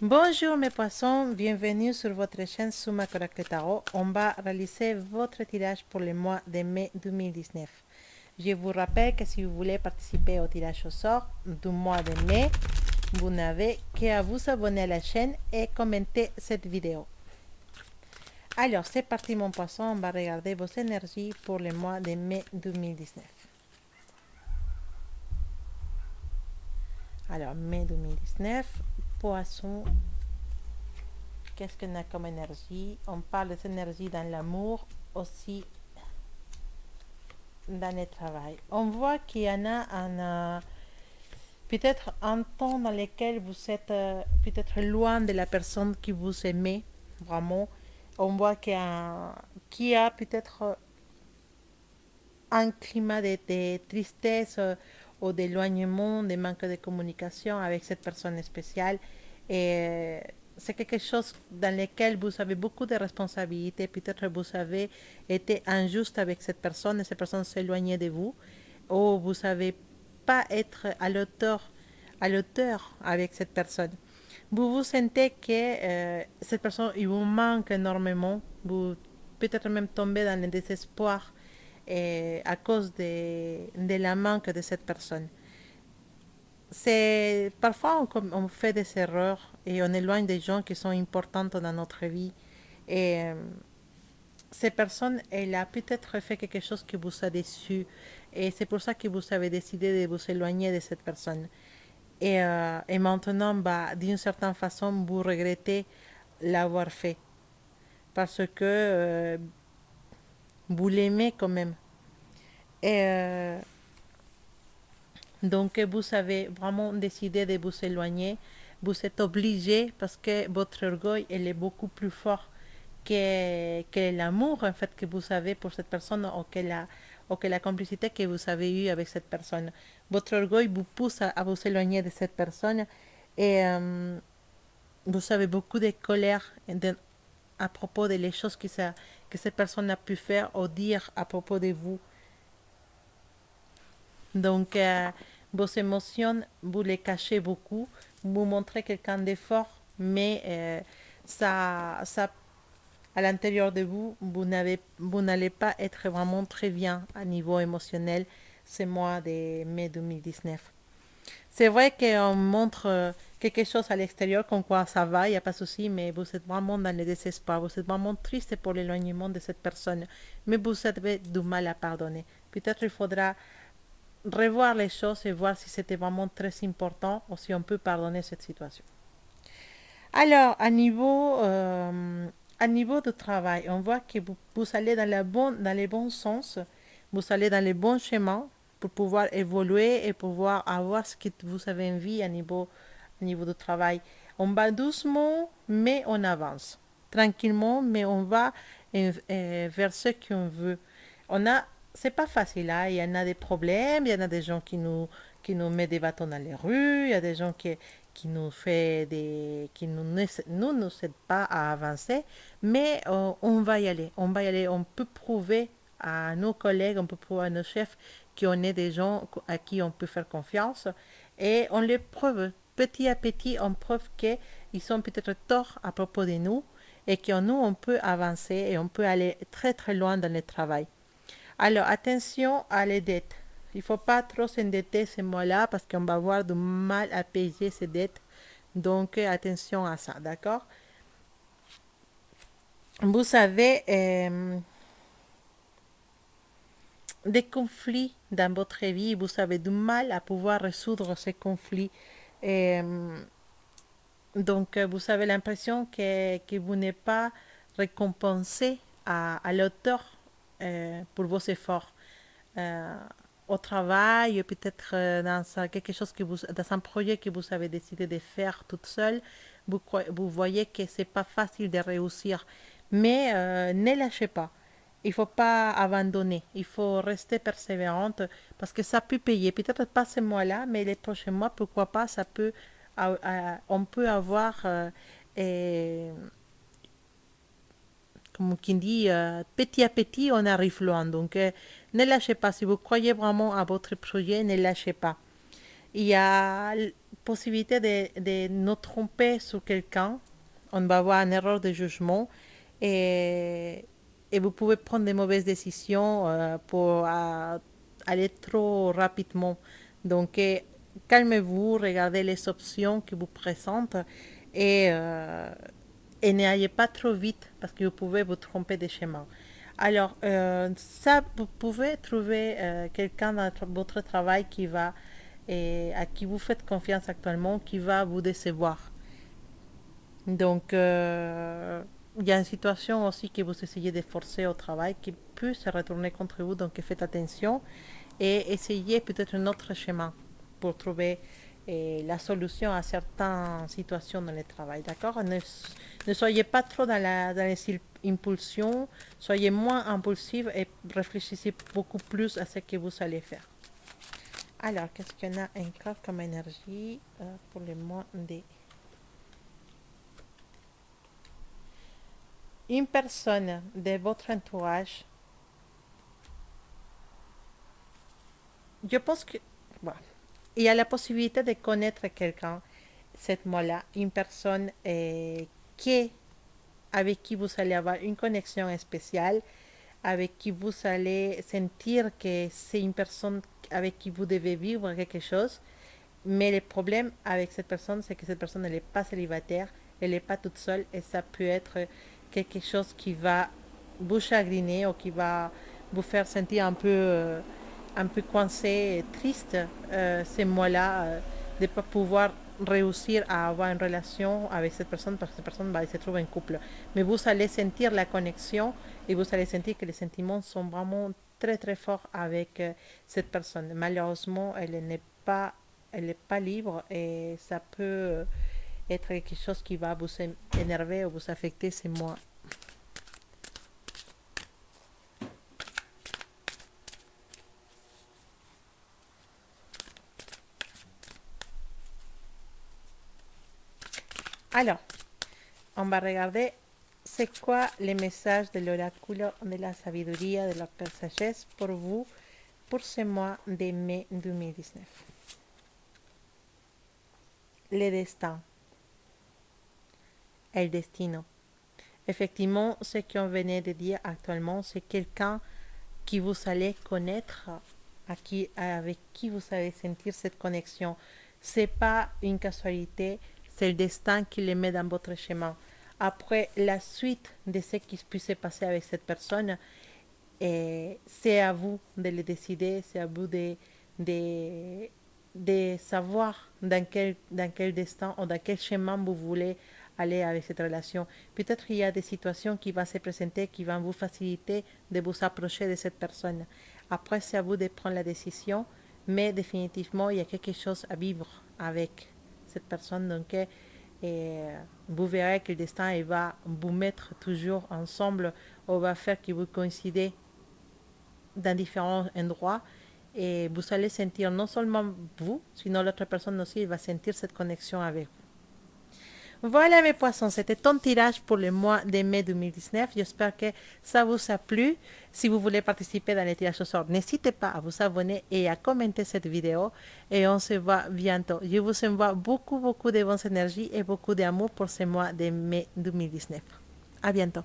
Bonjour mes poissons, bienvenue sur votre chaîne Suma Correcte Tarot. On va réaliser votre tirage pour le mois de mai 2019. Je vous rappelle que si vous voulez participer au tirage au sort du mois de mai, vous n'avez qu'à vous abonner à la chaîne et commenter cette vidéo. Alors c'est parti mon poisson, on va regarder vos énergies pour le mois de mai 2019. Alors mai 2019, poisson. Qu'est-ce qu'on a comme énergie? On parle des énergies dans l'amour, aussi dans le travail. On voit qu'il y en a peut-être un temps dans lequel vous êtes peut-être loin de la personne qui vous aimait vraiment. On voit qu'il y a peut-être un climat de tristesse ou d'éloignement, de manque de communication avec cette personne spéciale. Et c'est quelque chose dans lequel vous avez beaucoup de responsabilités. Peut-être vous avez été injuste avec cette personne et cette personne s'éloignait de vous. Ou vous savez pas être à l'auteur avec cette personne. Vous vous sentez que cette personne, il vous manque énormément. Vous peut-être même tombez dans le désespoir à cause de la manque de cette personne. C'est parfois on fait des erreurs et on éloigne des gens qui sont importants dans notre vie et cette personne elle a peut-être fait quelque chose qui vous a déçu et c'est pour ça que vous avez décidé de vous éloigner de cette personne et maintenant bah, d'une certaine façon vous regrettez l'avoir fait parce que vous l'aimez quand même et donc, vous avez vraiment décidé de vous éloigner. Vous êtes obligé parce que votre orgueil il est beaucoup plus fort que l'amour en fait que vous avez pour cette personne ou que la complicité que vous avez eue avec cette personne. Votre orgueil vous pousse à vous éloigner de cette personne et vous avez beaucoup de colère à propos des choses que cette personne a pu faire ou dire à propos de vous. Donc, vos émotions, vous les cachez beaucoup. Vous montrez quelqu'un de fort, mais ça, à l'intérieur de vous, vous n'allez pas être vraiment très bien à niveau émotionnel ce mois de mai 2019. C'est vrai qu'on montre quelque chose à l'extérieur, comme quoi ça va, il n'y a pas de souci, mais vous êtes vraiment dans le désespoir. Vous êtes vraiment triste pour l'éloignement de cette personne, mais vous avez du mal à pardonner. Peut-être il faudra revoir les choses et voir si c'était vraiment très important ou si on peut pardonner cette situation. Alors, à niveau de travail, on voit que vous allez dans les bons sens, vous allez dans les bons chemins pour pouvoir évoluer et pouvoir avoir ce que vous avez envie à niveau de travail. On va doucement, mais on avance. Tranquillement, mais on va vers ce qu'on veut. On a, c'est pas facile, hein? Il y en a des problèmes, il y en a des gens qui nous mettent des bâtons dans les rues, il y a des gens qui nous fait qui nous aide pas à avancer, mais on va y aller, on va y aller, on peut prouver à nos collègues, on peut prouver à nos chefs qu'on est des gens à qui on peut faire confiance et on les prouve petit à petit, on prouve qu'ils sont peut-être tort à propos de nous et que nous on peut avancer et on peut aller très très loin dans le travail. Alors, attention à les dettes. Il ne faut pas trop s'endetter ce mois-là parce qu'on va avoir du mal à payer ces dettes. Donc, attention à ça, d'accord? Vous savez, des conflits dans votre vie, vous avez du mal à pouvoir résoudre ces conflits. Euh, donc, vous avez l'impression que vous n'êtes pas récompensé à l'auteur pour vos efforts. euh, au travail, peut-être quelque chose dans un projet que vous avez décidé de faire toute seule, vous voyez que c'est pas facile de réussir. Mais ne lâchez pas. Il faut pas abandonner. Il faut rester persévérante parce que ça peut payer. Peut-être pas ce mois-là, mais les prochains mois, pourquoi pas, ça peut, on peut avoir et comme qui dit, petit à petit, on arrive loin. Donc, ne lâchez pas. Si vous croyez vraiment à votre projet, ne lâchez pas. Il y a la possibilité de nous tromper sur quelqu'un. On va avoir une erreur de jugement et, et vous pouvez prendre des mauvaises décisions pour aller trop rapidement. Donc, calmez-vous, regardez les options qui vous présentent et, euh, et n'allez pas trop vite parce que vous pouvez vous tromper de chemin. Alors, ça, vous pouvez trouver quelqu'un dans votre travail qui va, et à qui vous faites confiance actuellement, qui va vous décevoir. Donc, il y a une situation aussi que vous essayez de forcer au travail qui peut se retourner contre vous, donc faites attention et essayez peut-être un autre chemin pour trouver la solution à certaines situations dans le travail. D'accord? Ne soyez pas trop dans les impulsions, soyez moins impulsif et réfléchissez beaucoup plus à ce que vous allez faire. Alors, qu'est-ce qu'on a encore comme énergie pour le mois de... Une personne de votre entourage, je pense que... Voilà. Il y a la possibilité de connaître quelqu'un, cette mois-là, une personne qui, avec qui vous allez avoir une connexion spéciale, avec qui vous allez sentir que c'est une personne avec qui vous devez vivre quelque chose. Mais le problème avec cette personne, c'est que cette personne n'est pas célibataire, elle n'est pas toute seule et ça peut être quelque chose qui va vous chagriner ou qui va vous faire sentir un peu coincé et triste ces mois-là de ne pas pouvoir réussir à avoir une relation avec cette personne parce que cette personne se trouve en couple. Mais vous allez sentir la connexion et vous allez sentir que les sentiments sont vraiment très très forts avec cette personne. Malheureusement, elle n'est pas libre et ça peut être quelque chose qui va vous énerver ou vous affecter ces mois. Alors, on va regarder c'est quoi les messages de l'oracle de la sabiduría de la sagesse pour vous pour ce mois de mai 2019. Le destin, el destino. Effectivement, ce qu'on venait de dire actuellement, c'est quelqu'un qui vous allez connaître, avec qui vous allez sentir cette connexion. C'est pas une casualité, c'est le destin qui les met dans votre chemin. Après la suite de ce qui peut se passer avec cette personne, c'est à vous de le décider, c'est à vous de savoir dans quel destin ou dans quel chemin vous voulez aller avec cette relation. Peut-être qu'il y a des situations qui vont se présenter qui vont vous faciliter de vous approcher de cette personne. Après, c'est à vous de prendre la décision, mais définitivement, il y a quelque chose à vivre avec cette personne. Donc, vous verrez que le destin il va vous mettre toujours ensemble, ou va faire que vous coïncidez dans différents endroits et vous allez sentir non seulement vous, sinon l'autre personne aussi va sentir cette connexion avec vous. Voilà mes poissons, c'était ton tirage pour le mois de mai 2019. J'espère que ça vous a plu. Si vous voulez participer dans les tirages au sort, n'hésitez pas à vous abonner et à commenter cette vidéo. Et on se voit bientôt. Je vous envoie beaucoup, beaucoup de bonnes énergies et beaucoup d'amour pour ce mois de mai 2019. À bientôt.